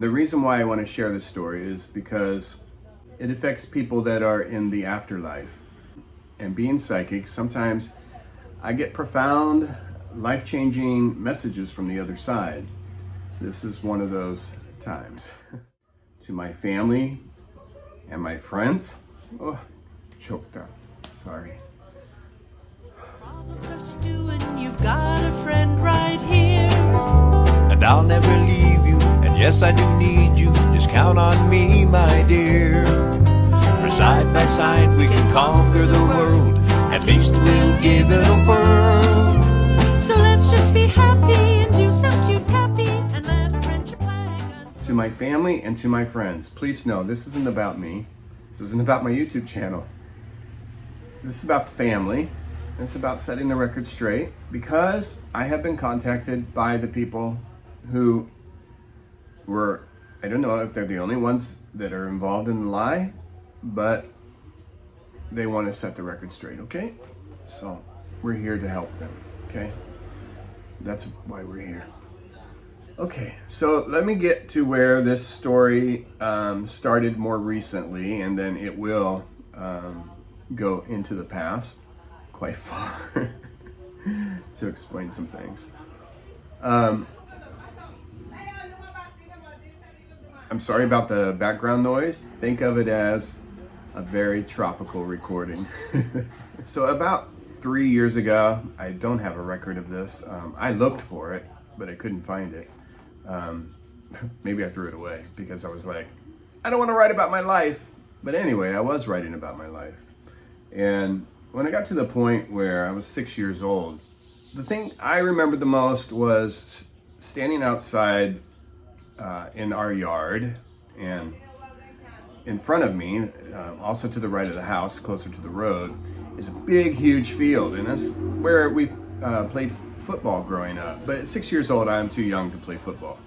The reason why I want to share this story is because it affects people that are in the afterlife. And being psychic, sometimes I get profound, life-changing messages from the other side. This is one of those times. To my family and my friends, oh, choked up, sorry. Problems are stewing, you've got a friend right here. And I'll never leave you, and yes, I do need you. Just count on me, my dear. For side by side we can conquer the world. At least we'll give it a whirl. So let's just be happy and do some cute happy and let a friendship flag unfurl. To my family and to my friends, please know this isn't about me. This isn't about my YouTube channel. This is about the family. It's about setting the record straight, because I have been contacted by the people who were, I don't know if they're the only ones that are involved in the lie, but they want to set the record straight, okay? So we're here to help them, okay? That's why we're here. Okay, so let me get to where this story started more recently, and then it will go into the past quite far to explain some things. I'm sorry about the background noise. Think of it as a very tropical recording. So about 3 years ago, I don't have a record of this. I looked for it, but I couldn't find it. Maybe I threw it away because I was like, I don't want to write about my life. But anyway, I was writing about my life. And when I got to the point where I was 6 years old, the thing I remembered the most was standing outside in our yard, and in front of me, also to the right of the house, closer to the road, is a big, huge field, and that's where we played football growing up. But at 6 years old, I'm too young to play football.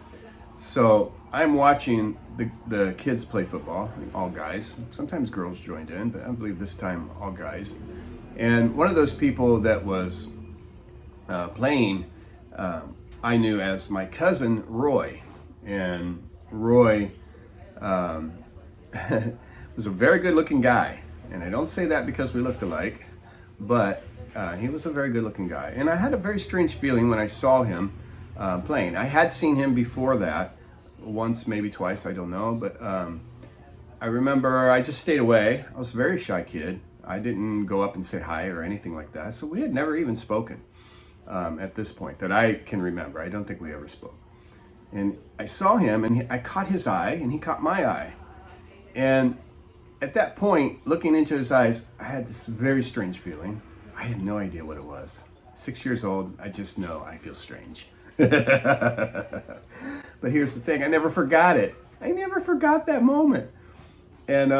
So I'm watching the kids play football, all guys. Sometimes girls joined in, but I believe this time all guys. And one of those people that was playing, I knew as my cousin Roy. And Roy was a very good-looking guy. And I don't say that because we looked alike, but he was a very good-looking guy. And I had a very strange feeling when I saw him playing. I had seen him before that, once, maybe twice, I don't know. But I remember I just stayed away. I was a very shy kid. I didn't go up and say hi or anything like that. So we had never even spoken at this point that I can remember. I don't think we ever spoke. And I saw him, and I caught his eye, and he caught my eye. And at that point, looking into his eyes, I had this very strange feeling. I had no idea what it was. 6 years old, I just know I feel strange. But here's the thing, I never forgot it. I never forgot that moment. And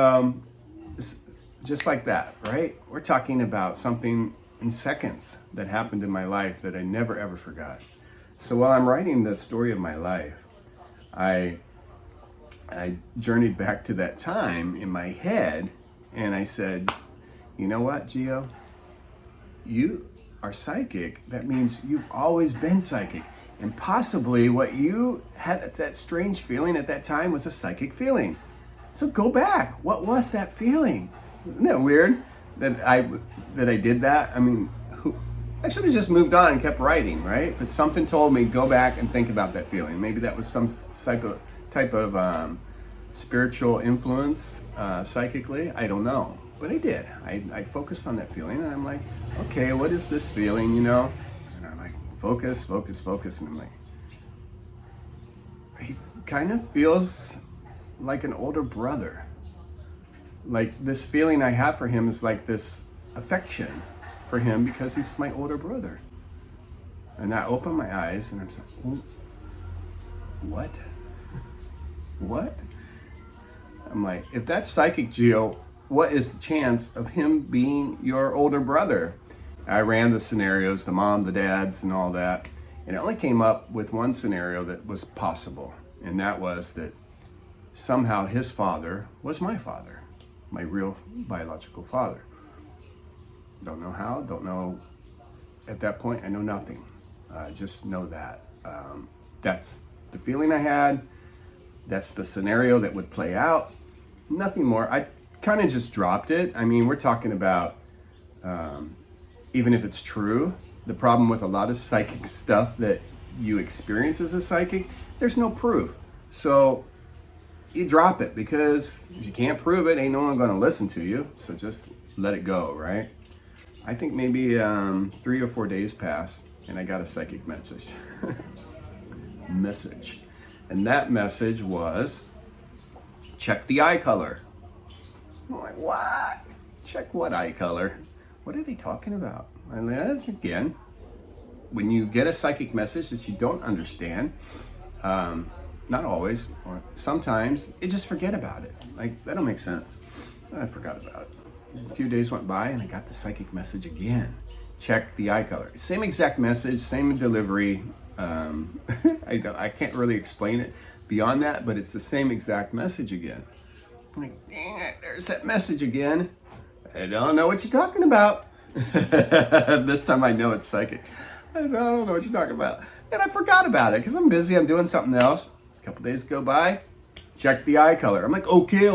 just like that, right? We're talking about something in seconds that happened in my life that I never ever forgot. So while I'm writing the story of my life, I journeyed back to that time in my head, and I said, you know what, Gio? You are psychic. That means you've always been psychic. And possibly what you had, that strange feeling at that time, was a psychic feeling. So go back. What was that feeling? Isn't that weird that I did that? I mean, I should have just moved on and kept writing, right? But something told me, go back and think about that feeling. Maybe that was some type of spiritual influence psychically. I don't know. But I did. I focused on that feeling, and I'm like, okay, what is this feeling, you know? And I'm like, focus, focus, focus. And I'm like, he kind of feels like an older brother. Like, this feeling I have for him is like this affection for him because he's my older brother. And I opened my eyes, and I'm like, oh, what? What? I'm like, if that's psychic, Gio, what is the chance of him being your older brother? I ran the scenarios, the mom, the dads, and all that, and it only came up with one scenario that was possible, and that was that somehow his father was my father, my real biological father. Don't know how, don't know. At that point, I know nothing. Just know that. That's the feeling I had. that's the scenario that would play out. Nothing more. I kind of just dropped it. I mean, we're talking about, even if it's true, the problem with a lot of psychic stuff that you experience as a psychic, there's no proof. So you drop it, because if you can't prove it, ain't no one going to listen to you. So just let it go, right? I think maybe 3 or 4 days passed, and I got a psychic message. And that message was, check the eye color. I'm like, what? Check what eye color? What are they talking about? And then again, when you get a psychic message that you don't understand, not always, or sometimes, you just forget about it. Like, that don't make sense. I forgot about it. A few days went by and I got the psychic message again. Check the eye color. Same exact message, same delivery. I can't really explain it beyond that, but it's the same exact message again. I'm like, dang it, there's that message again. I don't know what you're talking about. This time I know it's psychic. I don't know what you're talking about. And I forgot about it because I'm busy, I'm doing something else. A couple days go by, check the eye color. I'm like, okay,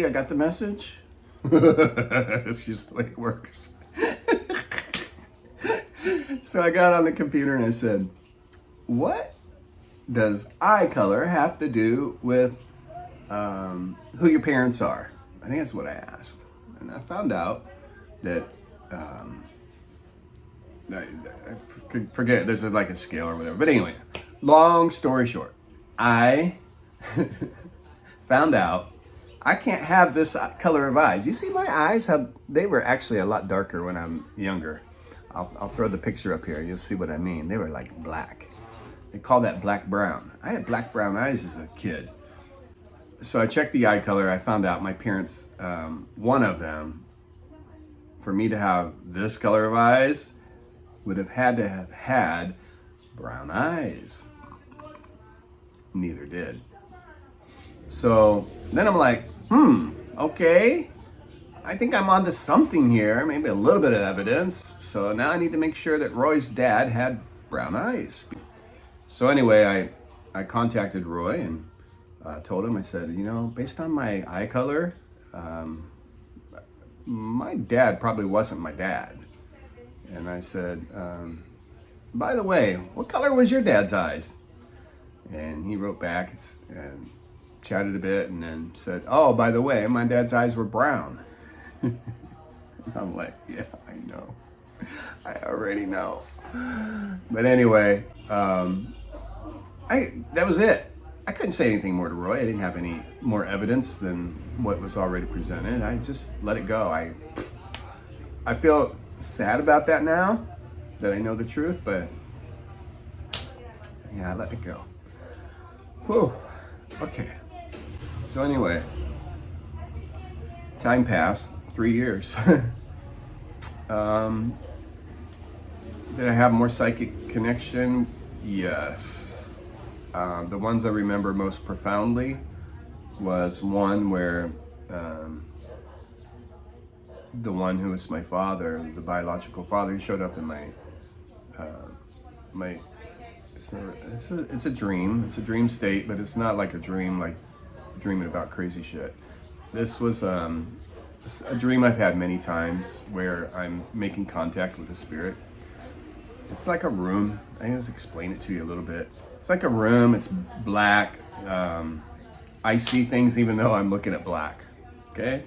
I got the message. It's just the way it works. So I got on the computer and I said, what does eye color have to do with who your parents are? I think that's what I asked. And I found out that, I forget, there's like a scale or whatever. But anyway, long story short, I found out I can't have this color of eyes. You see my eyes, how they were actually a lot darker when I'm younger. I'll throw the picture up here. You'll see what I mean. They were like black. They call that black-brown. I had black-brown eyes as a kid. So I checked the eye color. I found out my parents, one of them, for me to have this color of eyes, would have had to have had brown eyes. Neither did. So then I'm like, okay. I think I'm onto something here, maybe a little bit of evidence. So now I need to make sure that Roy's dad had brown eyes. So anyway, I contacted Roy and told him, I said, you know, based on my eye color, my dad probably wasn't my dad. And I said, by the way, what color was your dad's eyes? And he wrote back and chatted a bit and then said, oh, by the way, my dad's eyes were brown. I'm like, yeah, I know. I already know. But anyway, that was it. I couldn't say anything more to Roy. I didn't have any more evidence than what was already presented. I just let it go. I feel sad about that now that I know the truth, but yeah, I let it go. Whew. Okay. So anyway, time passed, 3 years. Did I have more psychic connection? Yes. The ones I remember most profoundly was one where the one who was my father, the biological father, he showed up in it's a dream. It's a dream state, but it's not like a dream, like dreaming about crazy shit. This was a dream I've had many times where I'm making contact with a spirit. It's like a room. I can just explain it to you a little bit. It's like a room. It's black. I see things even though I'm looking at black. Okay?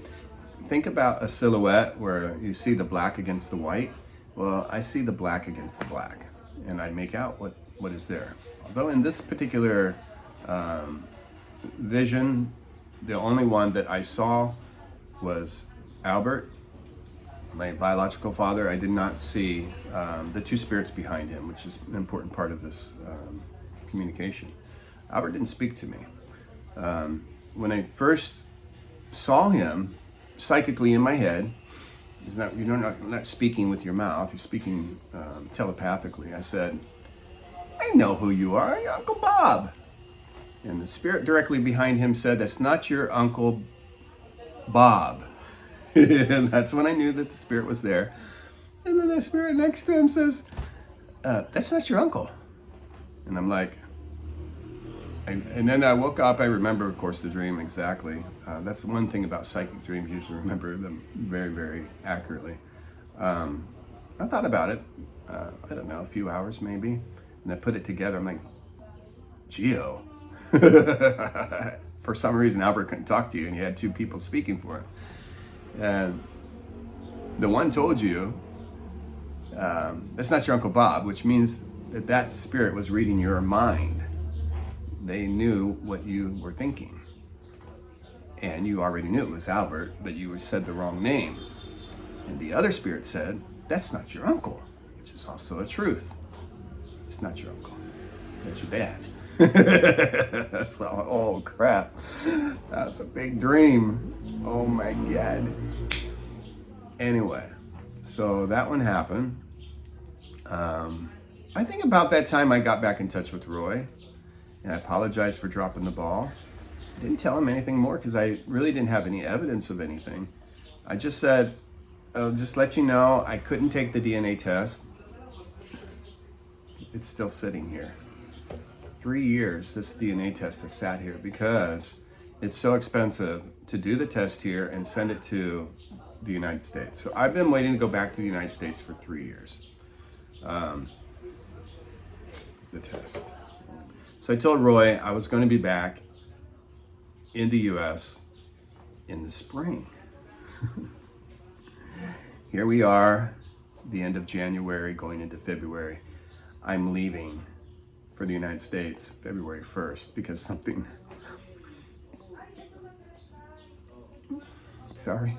Think about a silhouette where you see the black against the white. Well, I see the black against the black, and I make out what is there. Although in this particular vision, the only one that I saw was Albert, my biological father. I did not see the two spirits behind him, which is an important part of this communication. Albert didn't speak to me. When I first saw him psychically in my head, you're not speaking with your mouth, you're speaking telepathically. I said, I know who you are, you're Uncle Bob. And the spirit directly behind him said, that's not your Uncle Bob. And that's when I knew that the spirit was there. And then the spirit next to him says, that's not your uncle. And I'm like, And then I woke up. I remember, of course, the dream exactly. That's the one thing about psychic dreams. You usually remember them very, very accurately. I thought about it. I don't know, a few hours maybe, and I put it together. I'm like, Geo. For some reason, Albert couldn't talk to you, and you had two people speaking for him. And the one told you that's not your Uncle Bob, which means that that spirit was reading your mind. They knew what you were thinking. And you already knew it was Albert, but you said the wrong name. And the other spirit said, that's not your uncle, which is also a truth. It's not your uncle. That's your dad. That's all, oh crap. That's a big dream. Oh my God. Anyway, so that one happened. I think about that time I got back in touch with Roy, and I apologized for dropping the ball. I didn't tell him anything more because I really didn't have any evidence of anything. I just said, I'll just let you know I couldn't take the DNA test. It's still sitting here. 3 years this DNA test has sat here because it's so expensive to do the test here and send it to the United States. So I've been waiting to go back to the United States for 3 years. The test. So I told Roy I was going to be back in the US in the spring. Here we are, the end of January, going into February. I'm leaving for the United States February 1st because something, sorry,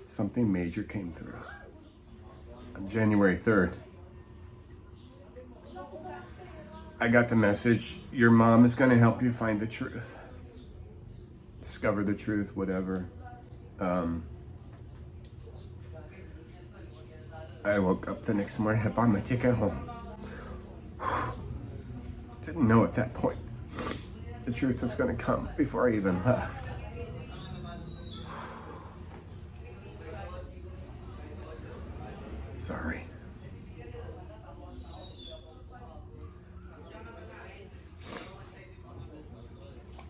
something major came through. On January 3rd, I got the message, your mom is going to help you find the truth. Discover the truth, whatever. I woke up the next morning, I bought my ticket home. Didn't know at that point the truth was going to come before I even left. Sorry.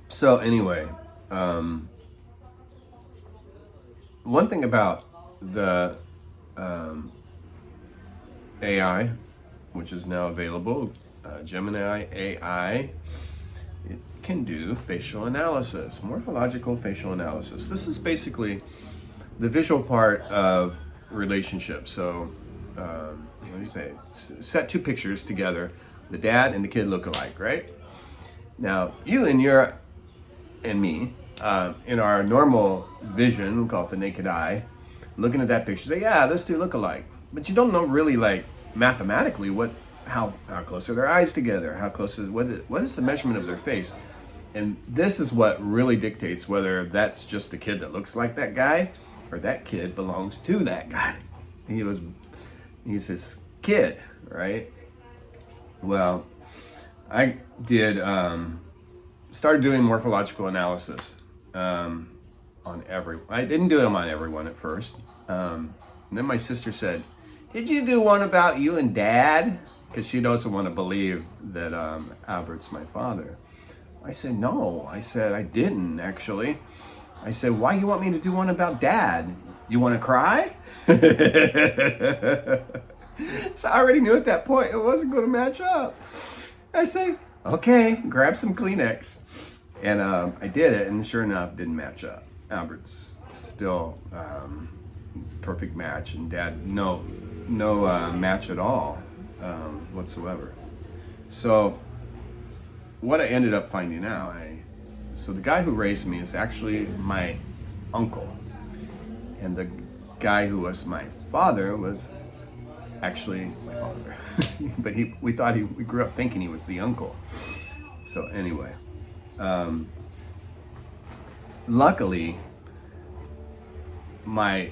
So anyway, one thing about the AI, which is now available, Gemini AI, it can do facial analysis, morphological facial analysis. This is basically the visual part of relationships. So, what do you say? Set two pictures together. The dad and the kid look alike, right? Now, you and me, in our normal vision, we call it the naked eye, looking at that picture, say, yeah, those two look alike. But you don't know really, like, mathematically how close are their eyes together, how close is, what is the measurement of their face? And this is what really dictates whether that's just a kid that looks like that guy or that kid belongs to that guy. He's his kid, right? Well, I did, started doing morphological analysis on I didn't do them on everyone at first. And then my sister said, did you do one about you and Dad? Because she doesn't want to believe that Albert's my father. I said, no. I said, I didn't, actually. I said, why you want me to do one about Dad? You want to cry? So I already knew at that point it wasn't going to match up. I say, okay, grab some Kleenex. And I did it, and sure enough, didn't match up. Albert's still perfect match, and Dad, no match at all whatsoever. So what I ended up finding out, so the guy who raised me is actually my uncle, and the guy who was my father was actually my father. But we grew up thinking he was the uncle. So anyway, luckily, my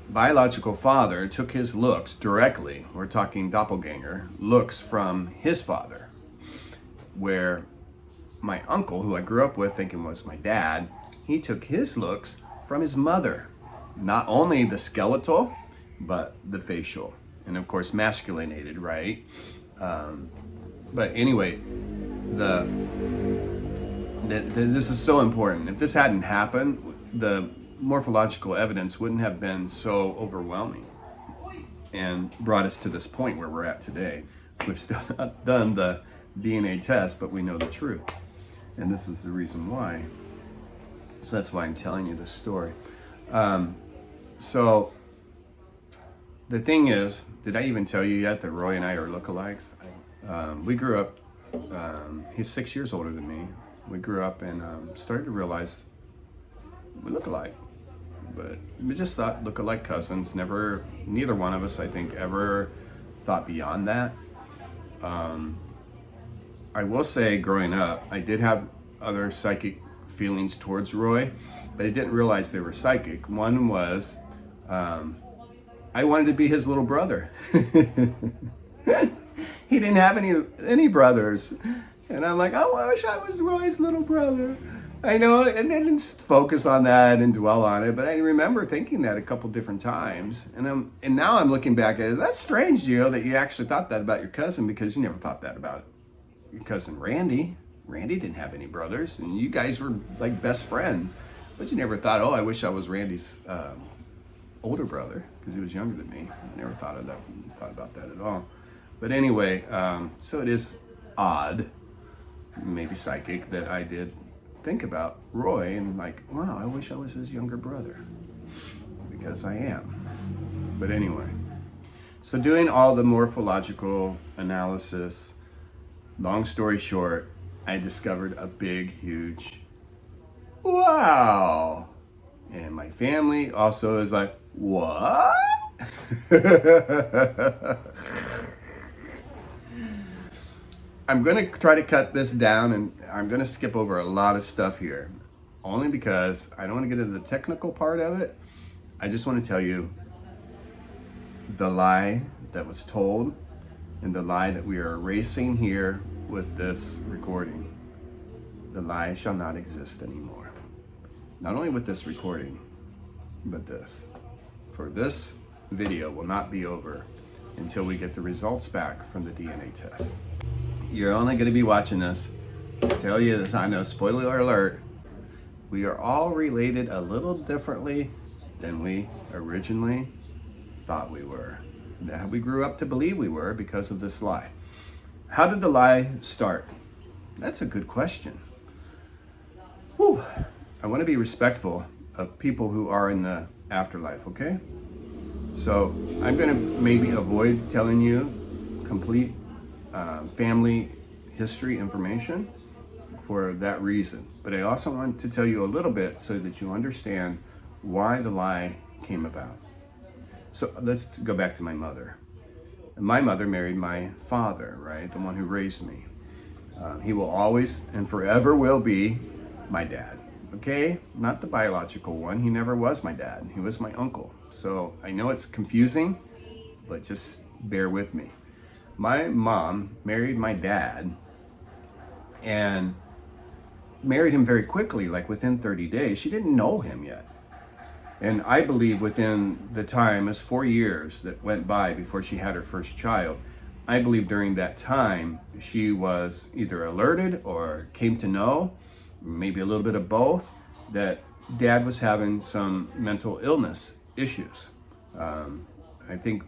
biological father took his looks directly, we're talking doppelgänger, looks from his father, where my uncle, who I grew up with thinking was my dad, he took his looks from his mother. Not only the skeletal, but the facial. And of course, masculinated, right? But anyway, this is so important. If this hadn't happened, the morphological evidence wouldn't have been so overwhelming and brought us to this point where we're at today. We've still not done the DNA test, but we know the truth. And this is the reason why. So that's why I'm telling you this story. So the thing is, did I even tell you yet that Roy and I are lookalikes? We grew up, he's 6 years older than me. We grew up and started to realize we look alike. But we just thought look-alike cousins. Neither one of us, I think, ever thought beyond that. I will say, growing up, I did have other psychic feelings towards Roy, but I didn't realize they were psychic. One was, I wanted to be his little brother. He didn't have any brothers. And I'm like, oh, I wish I was Roy's little brother. I know, and I didn't focus on that and dwell on it, but I remember thinking that a couple different times. And now I'm looking back at it. That's strange, Gio, that you actually thought that about your cousin, because you never thought that about your cousin Randy. Randy didn't have any brothers, and you guys were like best friends. But you never thought, oh, I wish I was Randy's older brother, because he was younger than me. I never thought about that at all. But anyway, so it is odd, maybe psychic, that I did think about Roy and like, wow, I wish I was his younger brother, because I am. But anyway, so doing all the morphological analysis, long story short, I discovered a big, huge wow. And my family also is like, what? I'm going to try to cut this down, and I'm going to skip over a lot of stuff here, only because I don't want to get into the technical part of it. I just want to tell you the lie that was told and the lie that we are erasing here with this recording. The lie shall not exist anymore. Not only with this recording, but this. For this video will not be over until we get the results back from the DNA test. You're only going to be watching this. I tell you this, I know, spoiler alert, we are all related a little differently than we originally thought we were. That we grew up to believe we were because of this lie. How did the lie start? That's a good question. Whew. I want to be respectful of people who are in the afterlife, okay? So I'm going to maybe avoid telling you complete family history information for that reason. But I also want to tell you a little bit so that you understand why the lie came about. So let's go back to my mother. My mother married my father, right? The one who raised me. He will always and forever will be my dad, okay? Not the biological one. He never was my dad. He was my uncle. So I know it's confusing, but just bear with me. My mom married my dad and married him very quickly, like within 30 days. She didn't know him yet. And I believe within the time, as 4 years that went by before she had her first child, I believe during that time she was either alerted or came to know, maybe a little bit of both, that dad was having some mental illness issues. I think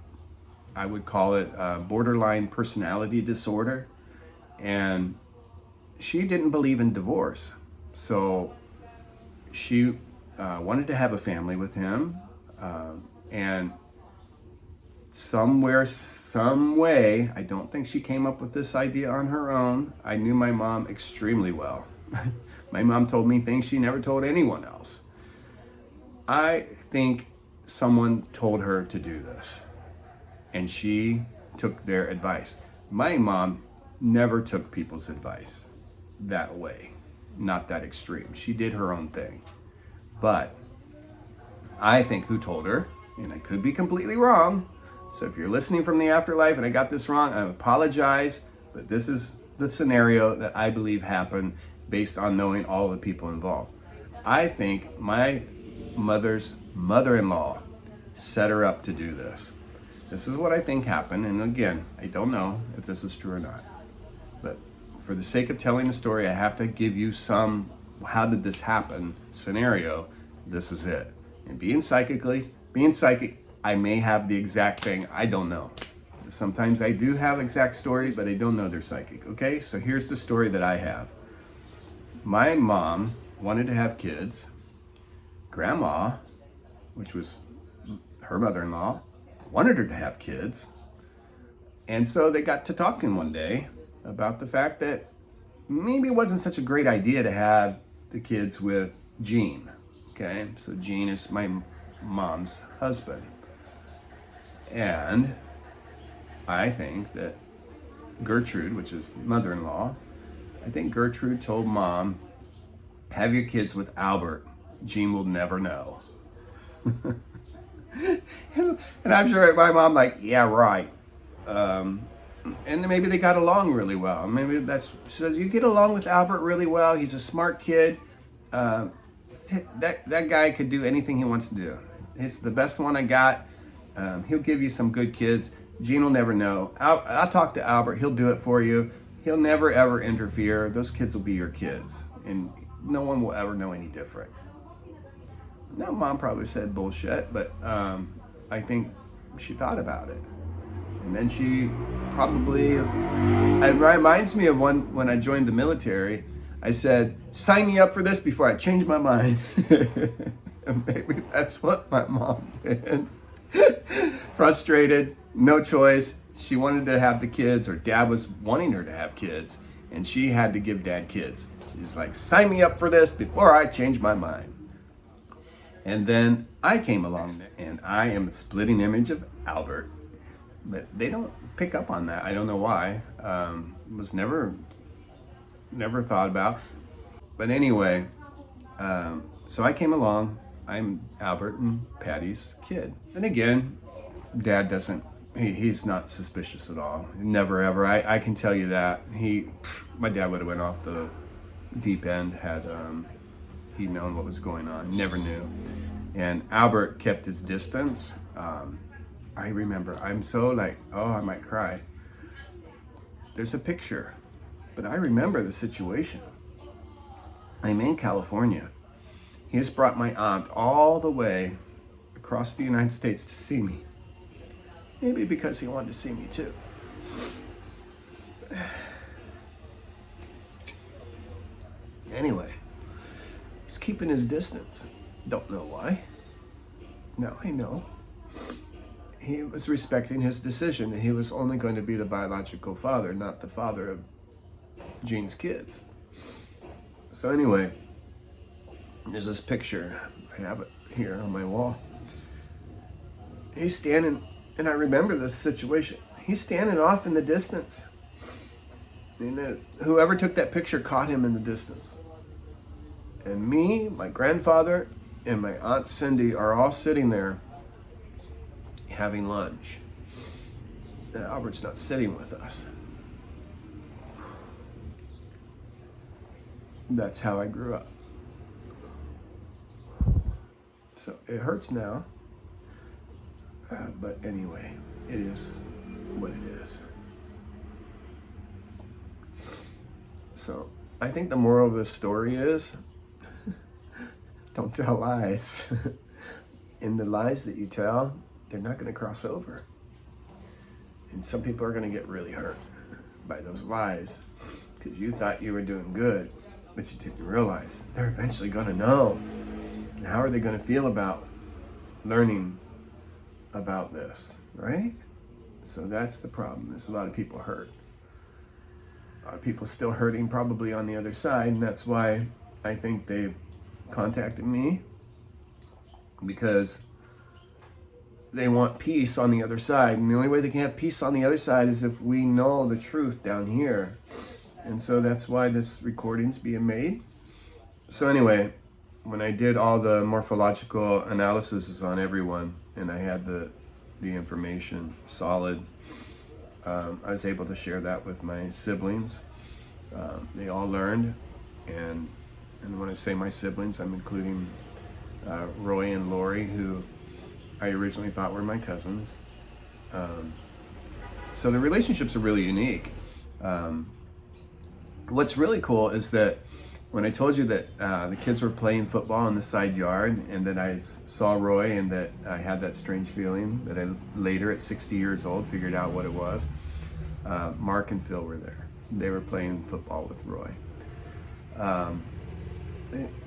I would call it borderline personality disorder. And she didn't believe in divorce. So she wanted to have a family with him. And somewhere, some way, I don't think she came up with this idea on her own. I knew my mom extremely well. My mom told me things she never told anyone else. I think someone told her to do this, and she took their advice. My mom never took people's advice that way, not that extreme. She did her own thing. But I think who told her, and I could be completely wrong, so if you're listening from the afterlife and I got this wrong, I apologize, but this is the scenario that I believe happened based on knowing all the people involved. I think my mother's mother-in-law set her up to do this. This is what I think happened, and again, I don't know if this is true or not. but for the sake of telling the story, I have to give you some how did this happen scenario. This is it. And being psychic, I may have the exact thing. I don't know. Sometimes I do have exact stories, but I don't know they're psychic. Okay, so here's the story that I have. My mom wanted to have kids. Grandma, which was her mother-in-law, wanted her to have kids. And so they got to talking one day about the fact that maybe it wasn't such a great idea to have the kids with Gene. Okay, so Gene is my mom's husband. And I think that Gertrude, which is mother-in-law, I think Gertrude told Mom, have your kids with Albert. Gene will never know. And I'm sure my mom like, yeah, right. And maybe they got along really well. Maybe that's, so you get along with Albert really well. He's a smart kid. That guy could do anything he wants to do. He's the best one I got. He'll give you some good kids. Gene will never know. I'll talk to Albert. He'll do it for you. He'll never ever interfere. Those kids will be your kids, and no one will ever know any different. Now, Mom probably said bullshit, but I think she thought about it. And then she probably, it reminds me of when I joined the military. I said, sign me up for this before I change my mind. And maybe that's what my mom did. Frustrated, no choice. She wanted to have the kids, or Dad was wanting her to have kids, and she had to give Dad kids. She's like, sign me up for this before I change my mind. And then I came along, and I am the splitting image of Albert. But they don't pick up on that. I don't know why. Was never thought about. But anyway, so I came along. I'm Albert and Patty's kid. And again, Dad doesn't, he's not suspicious at all. Never ever. I can tell you that. My dad would have went off the deep end had he known what was going on. Never knew. And Albert kept his distance. I remember, I'm so like, oh, I might cry. There's a picture, but I remember the situation. I'm in California. He has brought my aunt all the way across the United States to see me. Maybe because he wanted to see me too. Anyway, he's keeping his distance. Don't know why. Now I know. He was respecting his decision that he was only going to be the biological father, not the father of Gene's kids. So anyway, there's this picture. I have it here on my wall. He's standing, and I remember this situation. He's standing off in the distance. And whoever took that picture caught him in the distance. And me, my grandfather, and my Aunt Cindy are all sitting there having lunch. Now, Albert's not sitting with us. That's how I grew up. So it hurts now. But anyway, it is what it is. So I think the moral of this story is don't tell lies. And the lies that you tell, they're not going to cross over. And some people are going to get really hurt by those lies because you thought you were doing good, but you didn't realize they're eventually going to know. And how are they going to feel about learning about this, right? So that's the problem. There's a lot of people hurt. A lot of people still hurting probably on the other side, and that's why I think they've contacted me, because they want peace on the other side, and the only way they can have peace on the other side is if we know the truth down here. And so that's why this recording's being made. So anyway, when I did all the morphological analysis on everyone, and I had the information solid, I was able to share that with my siblings. They all learned, and when I say my siblings, I'm including Roy and Lori, who I originally thought were my cousins. So the relationships are really unique. What's really cool is that when I told you that the kids were playing football in the side yard, and that I saw Roy, and that I had that strange feeling that I later at 60 years old figured out what it was, Mark and Phil were there. They were playing football with Roy.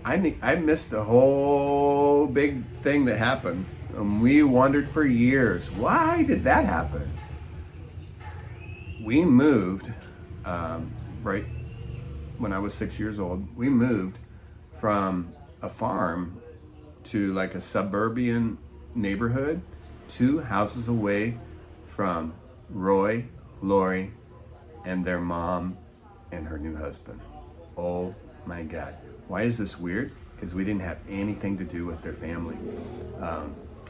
I missed a whole big thing that happened. We wondered for years, why did that happen? We moved, right when I was 6 years old, we moved from a farm to like a suburban neighborhood, 2 houses away from Roy, Lori, and their mom and her new husband. Oh my God. Why is this weird? Because we didn't have anything to do with their family.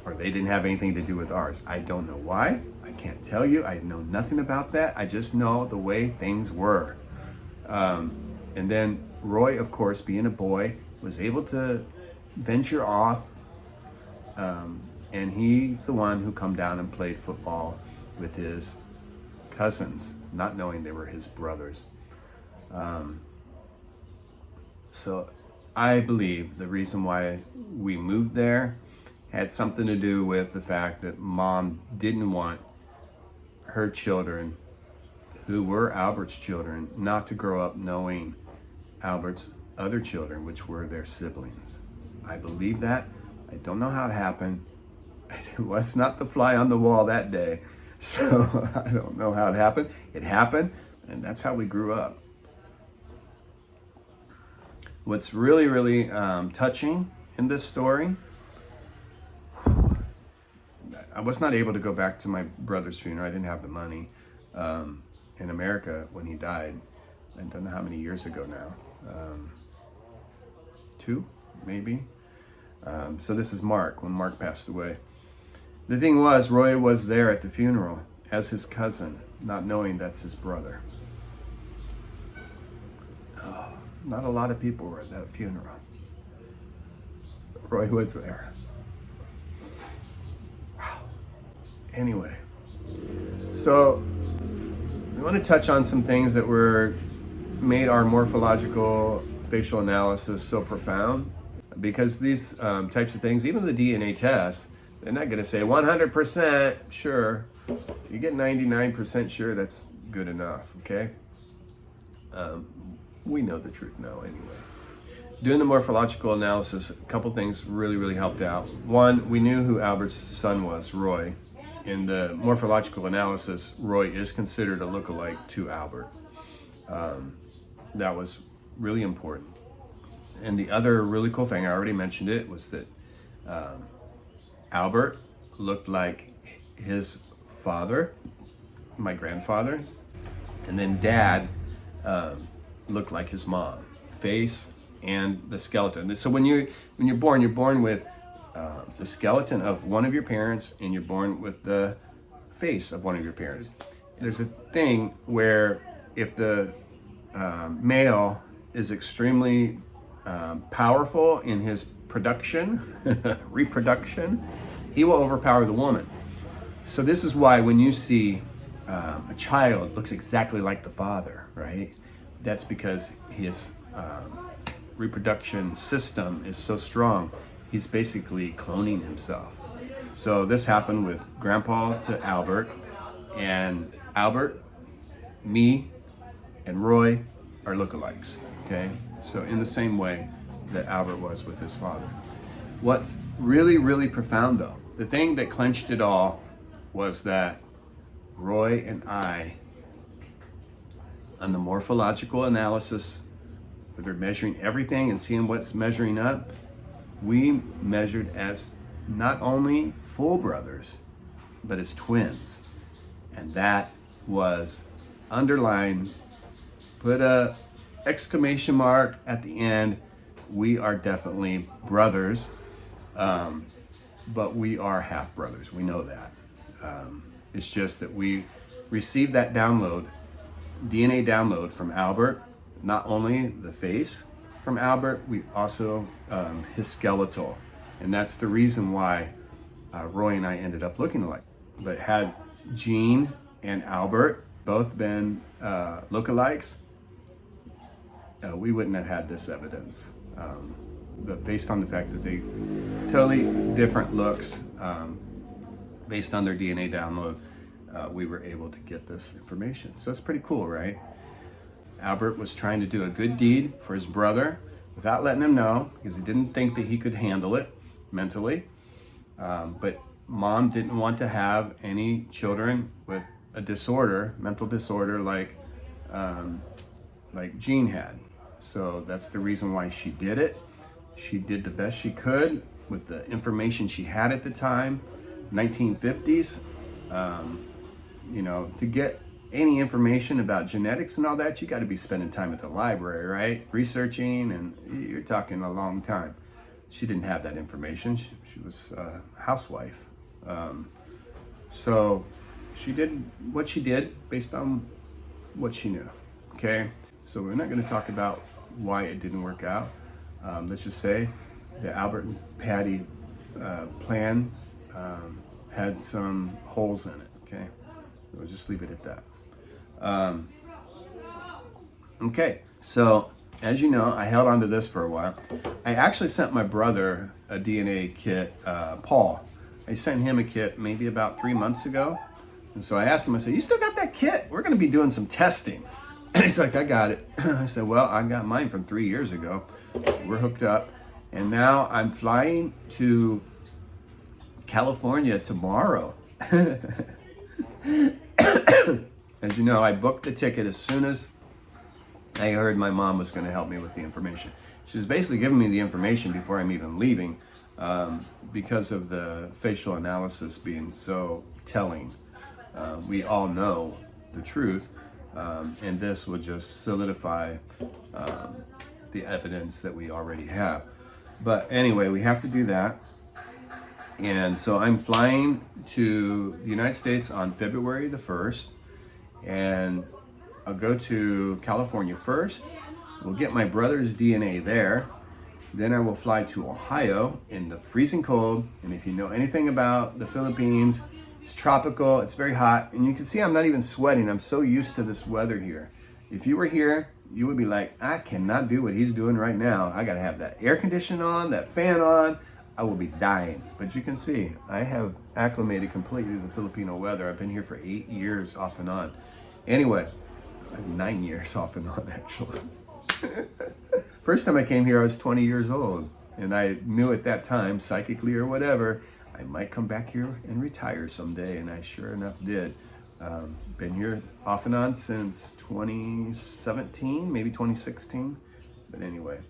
Or they didn't have anything to do with ours. I don't know why. I can't tell you. I know nothing about that. I just know the way things were. And then Roy, of course, being a boy, was able to venture off. And he's the one who come down and played football with his cousins, not knowing they were his brothers. So I believe the reason why we moved there had something to do with the fact that Mom didn't want her children, who were Albert's children, not to grow up knowing Albert's other children, which were their siblings. I believe that. I don't know how it happened. It was not the fly on the wall that day, so I don't know how it happened. It happened, and that's how we grew up. What's really, really touching in this story, I was not able to go back to my brother's funeral. I didn't have the money in America when he died. I don't know how many years ago now. 2, maybe. So this is Mark, when Mark passed away. The thing was, Roy was there at the funeral as his cousin, not knowing that's his brother. Oh, not a lot of people were at that funeral. Roy was there. Wow. Anyway, so we want to touch on some things that made our morphological facial analysis so profound, because these types of things, even the DNA test, they're not going to say 100% sure. You get 99% sure, that's good enough, okay? We know the truth now anyway. Doing the morphological analysis, a couple things really, really helped out. One, we knew who Albert's son was, Roy. In the morphological analysis, Roy is considered a lookalike to Albert. That was really important. And the other really cool thing, I already mentioned it, was that Albert looked like his father, my grandfather, and then Dad looked like his mom, face and the skeleton. So when you're born with the skeleton of one of your parents, and you're born with the face of one of your parents. There's a thing where if the male is extremely powerful in his reproduction, he will overpower the woman. So this is why when you see a child looks exactly like the father, right? That's because his reproduction system is so strong. He's basically cloning himself. So this happened with Grandpa to Albert, and Albert, me, and Roy are lookalikes, okay? So in the same way that Albert was with his father. What's really, really profound though, the thing that clenched it all was that Roy and I, on the morphological analysis, where they're measuring everything and seeing what's measuring up, we measured as not only full brothers, but as twins. And that was underlined, put a exclamation mark at the end. We are definitely brothers, but we are half brothers. We know that. It's just that we received that download, DNA download from Albert, not only the face from Albert, we also his skeletal. And that's the reason why Roy and I ended up looking alike. But had Gene and Albert both been lookalikes, we wouldn't have had this evidence. But based on the fact that they totally different looks, based on their DNA download, we were able to get this information. So it's pretty cool, right? Albert was trying to do a good deed for his brother without letting him know, because he didn't think that he could handle it mentally. But mom didn't want to have any children with a disorder, mental disorder like Jean had. So that's the reason why she did it. She did the best she could with the information she had at the time, 1950s. You know, to get any information about genetics and all that, you got to be spending time at the library, right? Researching, and you're talking a long time. She didn't have that information. She was a housewife. So she did what she did based on what she knew, okay? So we're not going to talk about why it didn't work out. Let's just say the Albert and Patty plan had some holes in it, okay? We'll just leave it at that. Okay, so as you know, I held on to this for a while. I actually sent my brother a DNA kit, Paul. I sent him a kit maybe about 3 months ago. And so I asked him, I said, you still got that kit? We're gonna be doing some testing. And he's like, I got it. I said, well, I got mine from 3 years ago. We're hooked up. And now I'm flying to California tomorrow. As you know, I booked the ticket as soon as I heard my mom was going to help me with the information. She was basically giving me the information before I'm even leaving, because of the facial analysis being so telling. We all know the truth, and this would just solidify the evidence that we already have. But anyway, we have to do that. And so I'm flying to the United States on February the 1st, and I'll go to California first. We'll get my brother's DNA there. Then I will fly to Ohio in the freezing cold. And if you know anything about the Philippines, it's tropical, it's very hot. And you can see I'm not even sweating. I'm so used to this weather here. If you were here, you would be like, I cannot do what he's doing right now. I gotta have that air conditioning on, that fan on. I will be dying. But you can see, I have acclimated completely to the Filipino weather. I've been here for 8 years off and on. Anyway, 9 years off and on actually. First time I came here, I was 20 years old. And I knew at that time, psychically or whatever, I might come back here and retire someday. And I sure enough did. Been here off and on since 2017, maybe 2016. But anyway,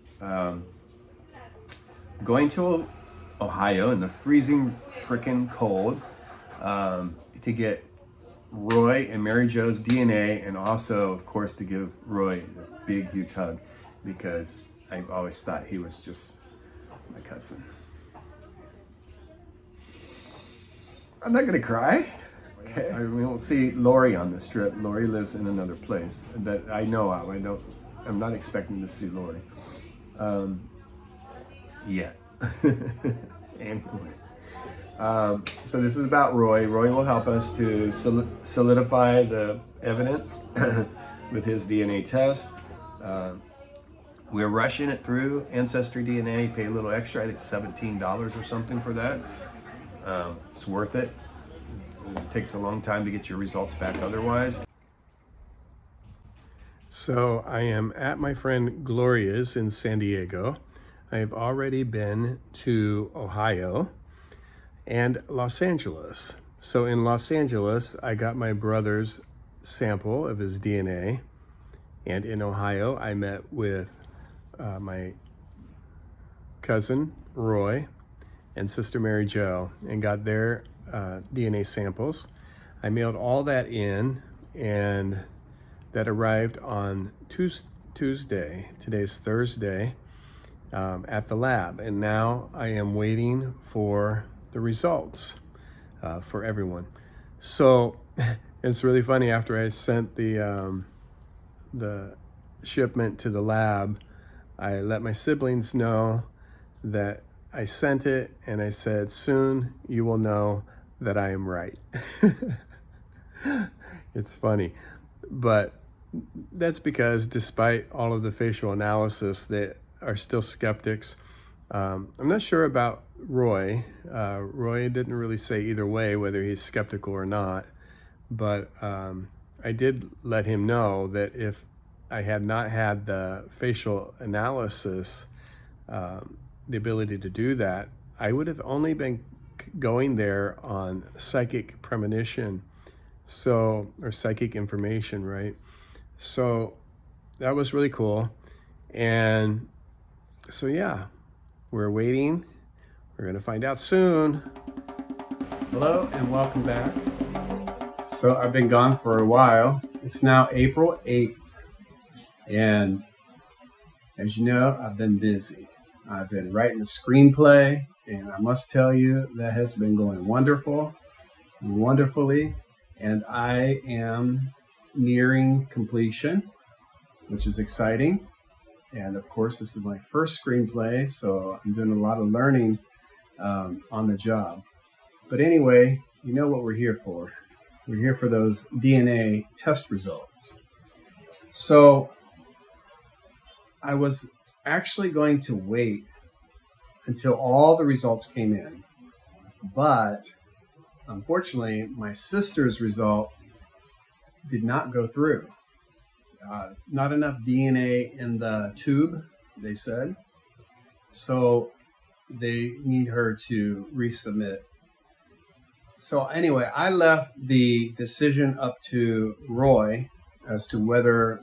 going to Ohio in the freezing frickin' cold to get Roy and Mary Jo's DNA, and also, of course, to give Roy a big, huge hug, because I've always thought he was just my cousin. I'm not gonna cry. Okay. I mean, we'll see Lori on this trip. Lori lives in another place that I know of. I'm not expecting to see Lori yet. Anyway, so this is about Roy. Roy will help us to solidify the evidence with his DNA test. We're rushing it through Ancestry DNA. Pay a little extra, I think $17 or something for that. It's worth it. It takes a long time to get your results back otherwise. So I am at my friend Gloria's in San Diego. I have already been to Ohio and Los Angeles. So in Los Angeles, I got my brother's sample of his DNA. And in Ohio, I met with my cousin, Roy, and sister Mary Jo, and got their DNA samples. I mailed all that in, and that arrived on Tuesday. Today's Thursday. At the lab, and now I am waiting for the results for everyone. So it's really funny. After I sent the shipment to the lab, I let my siblings know that I sent it, and I said, soon you will know that I am right. It's funny, but that's because despite all of the facial analysis, they are still skeptics. I'm not sure about Roy. Roy didn't really say either way whether he's skeptical or not, but I did let him know that if I had not had the facial analysis, the ability to do that, I would have only been going there on psychic premonition, or psychic information, right? So that was really cool. And so, yeah, we're waiting. We're going to find out soon. Hello and welcome back. So I've been gone for a while. It's now April 8th. And as you know, I've been busy. I've been writing a screenplay, and I must tell you that has been going wonderfully. And I am nearing completion, which is exciting. And of course, this is my first screenplay, so I'm doing a lot of learning on the job. But anyway, you know what we're here for. We're here for those DNA test results. So I was actually going to wait until all the results came in. But unfortunately, my sister's result did not go through. Not enough DNA in the tube, they said. So they need her to resubmit. So anyway, I left the decision up to Roy as to whether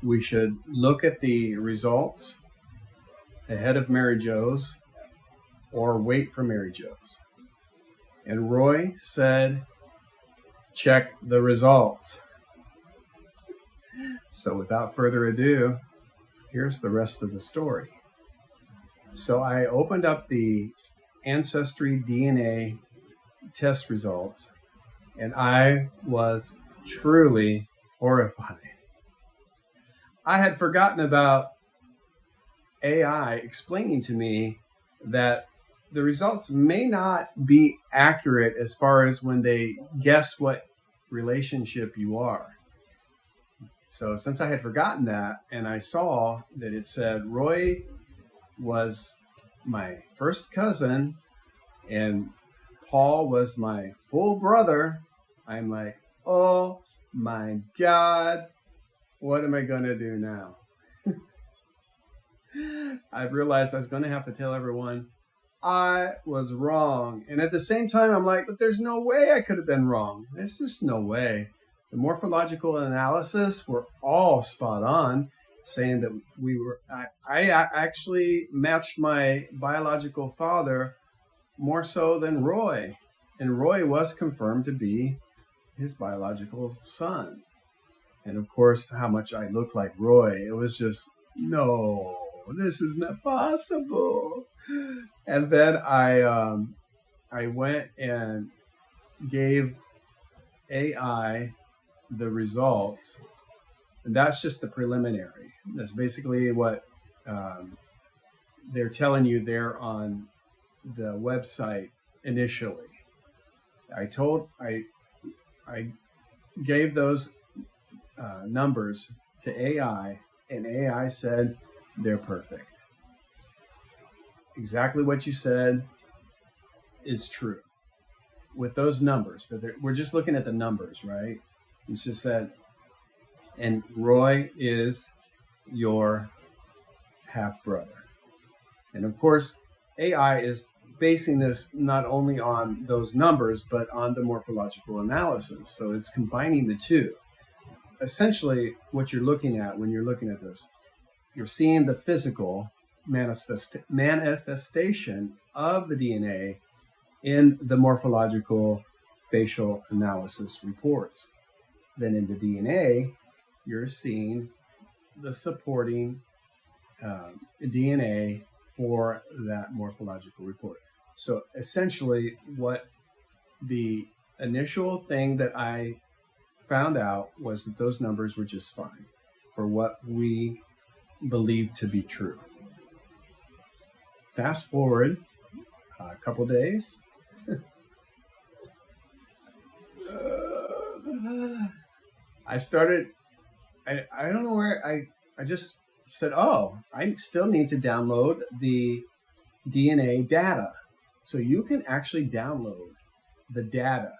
we should look at the results ahead of Mary Jo's or wait for Mary Jo's. And Roy said, check the results. So without further ado, here's the rest of the story. So I opened up the Ancestry DNA test results, and I was truly horrified. I had forgotten about AI explaining to me that the results may not be accurate as far as when they guess what relationship you are. So since I had forgotten that, and I saw that it said Roy was my first cousin and Paul was my full brother, I'm like, oh my God, what am I going to do now? I've realized I was going to have to tell everyone I was wrong. And at the same time, I'm like, but there's no way I could have been wrong. There's just no way. The morphological analysis were all spot on, saying that I actually matched my biological father more so than Roy. And Roy was confirmed to be his biological son. And of course, how much I looked like Roy. It was just, no, this is not possible. And then I went and gave AI the results, and that's just the preliminary. That's basically what they're telling you there on the website initially. I gave those numbers to AI, and AI said they're perfect. Exactly what you said is true with those numbers. We're just looking at the numbers, right? It's just said, and Roy is your half brother. And of course, AI is basing this not only on those numbers, but on the morphological analysis. So it's combining the two. Essentially, what you're looking at when you're looking at this, you're seeing the physical manifestation of the DNA in the morphological facial analysis reports. Then in the DNA, you're seeing the supporting DNA for that morphological report. So essentially, what the initial thing that I found out was that those numbers were just fine for what we believe to be true. Fast forward a couple days. I started I don't know where I just said, oh, I still need to download the DNA data. So you can actually download the data.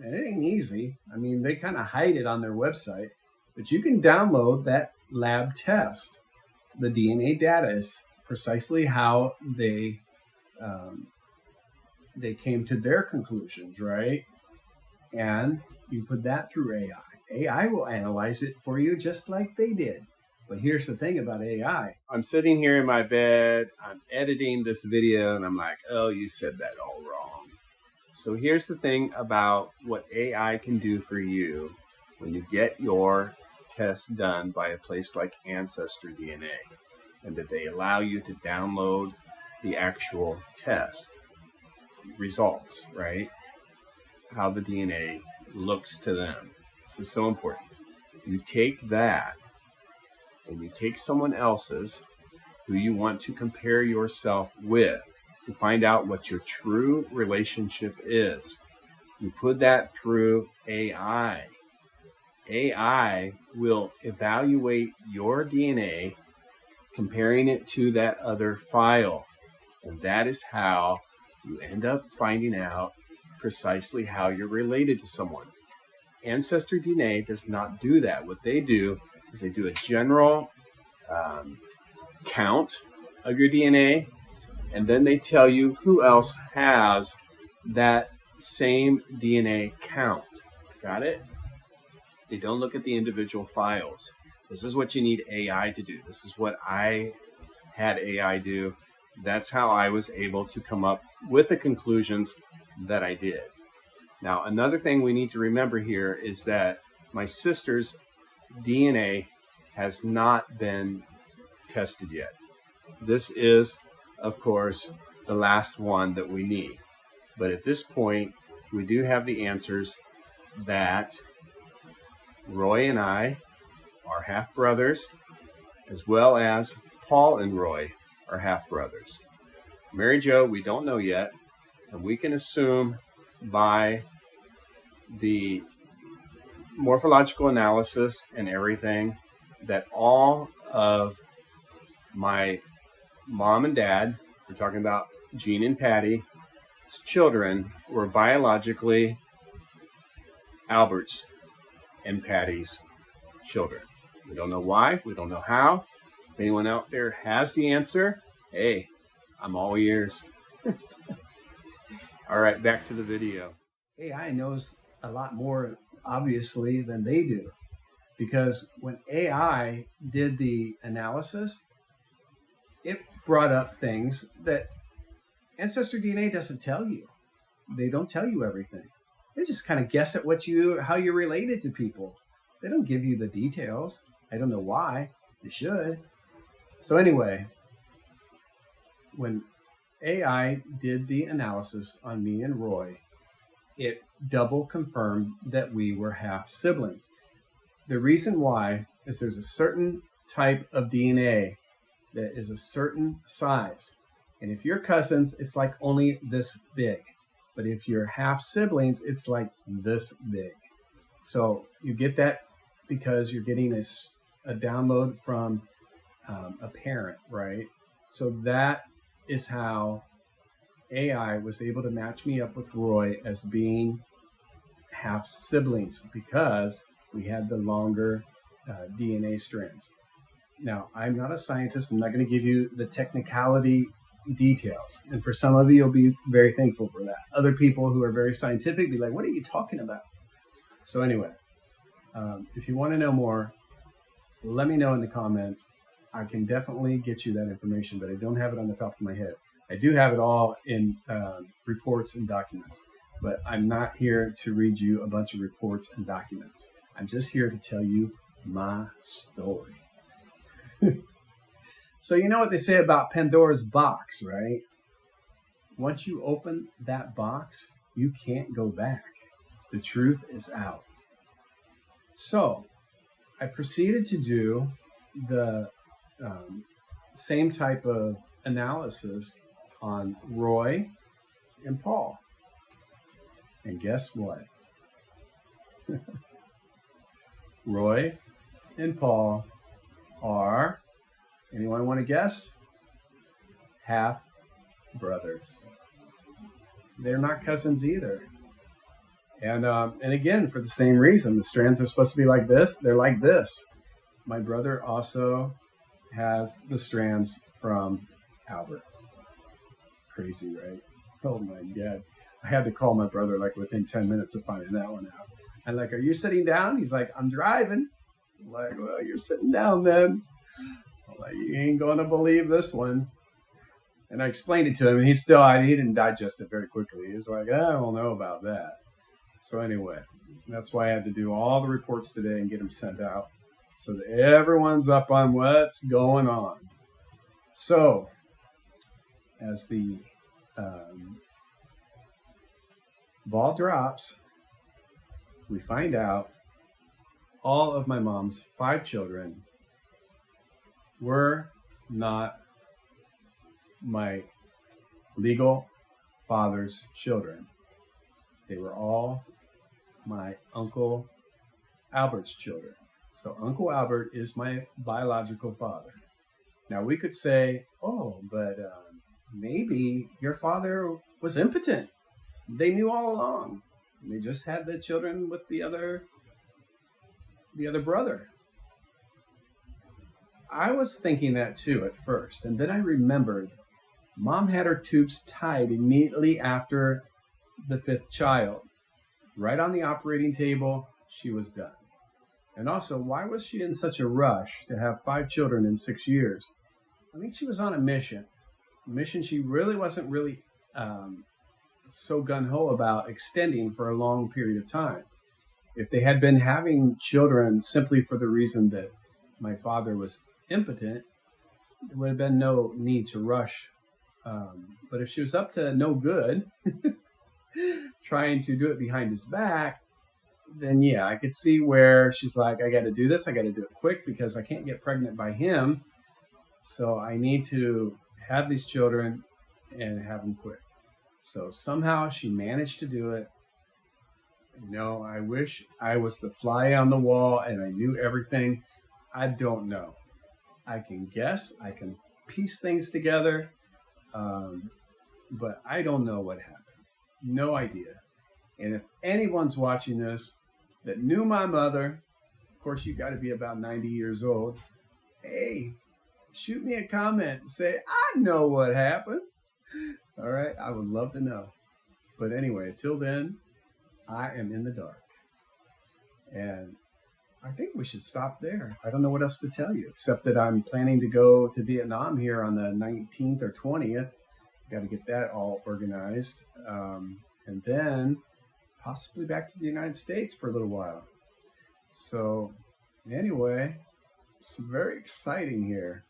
And it ain't easy. I mean, they kind of hide it on their website, but you can download that lab test. So the DNA data is precisely how they came to their conclusions, right? And you put that through AI. AI will analyze it for you just like they did. But here's the thing about AI. I'm sitting here in my bed, I'm editing this video, and I'm like, oh, you said that all wrong. So here's the thing about what AI can do for you when you get your tests done by a place like Ancestry DNA, and that they allow you to download the actual test results, right? How the DNA looks to them. This is so important. You take that and you take someone else's who you want to compare yourself with to find out what your true relationship is. You put that through AI. AI will evaluate your DNA, comparing it to that other file. And that is how you end up finding out precisely how you're related to someone. Ancestry DNA does not do that. What they do is they do a general count of your DNA, and then they tell you who else has that same DNA count. Got it? They don't look at the individual files. This is what you need AI to do. This is what I had AI do. That's how I was able to come up with the conclusions that I did. Now, another thing we need to remember here is that my sister's DNA has not been tested yet. This is, of course, the last one that we need. But at this point, we do have the answers that Roy and I are half brothers, as well as Paul and Roy are half brothers. Mary Jo, we don't know yet, and we can assume by the morphological analysis and everything that all of my mom and dad, we're talking about Gene and Patty's children, were biologically Albert's and Patty's children. We don't know why. We don't know how. If anyone out there has the answer, hey, I'm all ears. All right, back to the video. AI knows a lot more, obviously, than they do. Because when AI did the analysis, it brought up things that Ancestry DNA doesn't tell you. They don't tell you everything. They just kind of guess at how you're related to people. They don't give you the details. I don't know why. They should. So anyway, when AI did the analysis on me and Roy, it double confirmed that we were half siblings. The reason why is there's a certain type of DNA that is a certain size. And if you're cousins, it's like only this big. But if you're half siblings, it's like this big. So you get that because you're getting a download from a parent, right? So that is how AI was able to match me up with Roy as being half siblings, because we had the longer DNA strands. Now, I'm not a scientist. I'm not going to give you the technicality details. And for some of you, you'll be very thankful for that. Other people who are very scientific be like, what are you talking about? So anyway, if you want to know more, let me know in the comments. I can definitely get you that information, but I don't have it on the top of my head. I do have it all in reports and documents, but I'm not here to read you a bunch of reports and documents. I'm just here to tell you my story. So you know what they say about Pandora's box, right? Once you open that box, you can't go back. The truth is out. So I proceeded to do the same type of analysis on Roy and Paul. And guess what? Roy and Paul are, anyone want to guess? Half brothers. They're not cousins either. And again, for the same reason, the strands are supposed to be like this. They're like this. My brother also has the strands from Albert. Crazy, right? Oh my God. I had to call my brother like within 10 minutes of finding that one out. I'm like, are you sitting down? He's like, I'm driving. I'm like, well, you're sitting down then. I'm like, you ain't going to believe this one. And I explained it to him, and he didn't digest it very quickly. He was like, I don't know about that. So anyway, that's why I had to do all the reports today and get them sent out so that everyone's up on what's going on. So as the ball drops, we find out all of my mom's 5 children were not my legal father's children. They were all my Uncle Albert's children. So Uncle Albert is my biological father. Now we could say, oh, but maybe your father was impotent. They knew all along. They just had the children with the other brother. I was thinking that too at first, and then I remembered Mom had her tubes tied immediately after the 5th child. Right on the operating table, she was done. And also, why was she in such a rush to have 5 children in 6 years? I think she was on a mission. A mission she really wasn't so gun-ho about extending for a long period of time. If they had been having children simply for the reason that my father was impotent, there would have been no need to rush. But if she was up to no good, trying to do it behind his back, then yeah, I could see where she's like, I got to do this. I got to do it quick because I can't get pregnant by him. So I need to have these children and have them quick. So somehow she managed to do it. You know, I wish I was the fly on the wall and I knew everything. I don't know. I can guess. I can piece things together. But I don't know what happened. No idea. And if anyone's watching this that knew my mother, of course, you got to be about 90 years old. Hey, shoot me a comment and say, I know what happened. All right. I would love to know. But anyway, until then, I am in the dark. And I think we should stop there. I don't know what else to tell you, except that I'm planning to go to Vietnam here on the 19th or 20th. Got to get that all organized. And then possibly back to the United States for a little while. So anyway, it's very exciting here.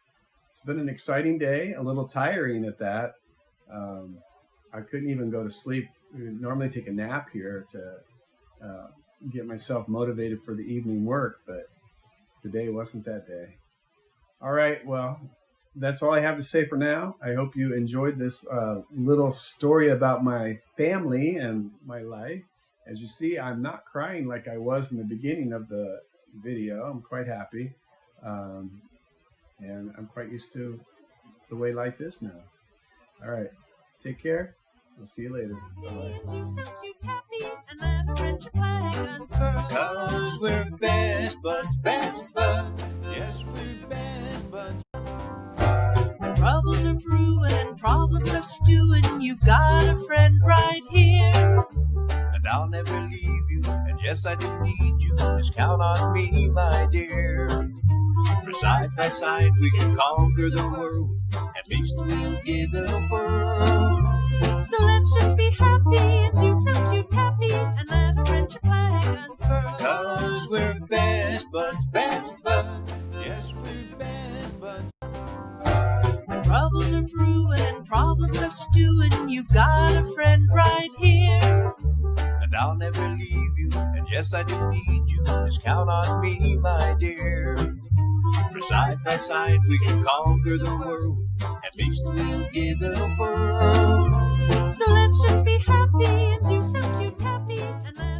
It's been an exciting day, a little tiring at that. I couldn't even go to sleep. We normally take a nap here to get myself motivated for the evening work, but today wasn't that day. All right, well, that's all I have to say for now. I hope you enjoyed this little story about my family and my life. As you see, I'm not crying like I was in the beginning of the video. I'm quite happy. And I'm quite used to the way life is now. All right, take care. I'll see you later. Bye-bye. Cause we're best buds, yes, we're best buds. When troubles are brewing and problems are stewing, you've got a friend right here. And I'll never leave you, and yes, I do need you. Just count on me, my dear. For side by side we can conquer the world. At least we'll give it a whirl. So let's just be happy and do some cute happy and let a wrench your flag unfurl. Cause we're best buds, yes, we're best buds. When troubles are brewing and problems are stewing, you've got a friend right here. And I'll never leave you, and yes, I do need you. Just count on me, my dear. For side by side we can conquer the world. At least we'll give it a whirl. So let's just be happy and do some cute happy and let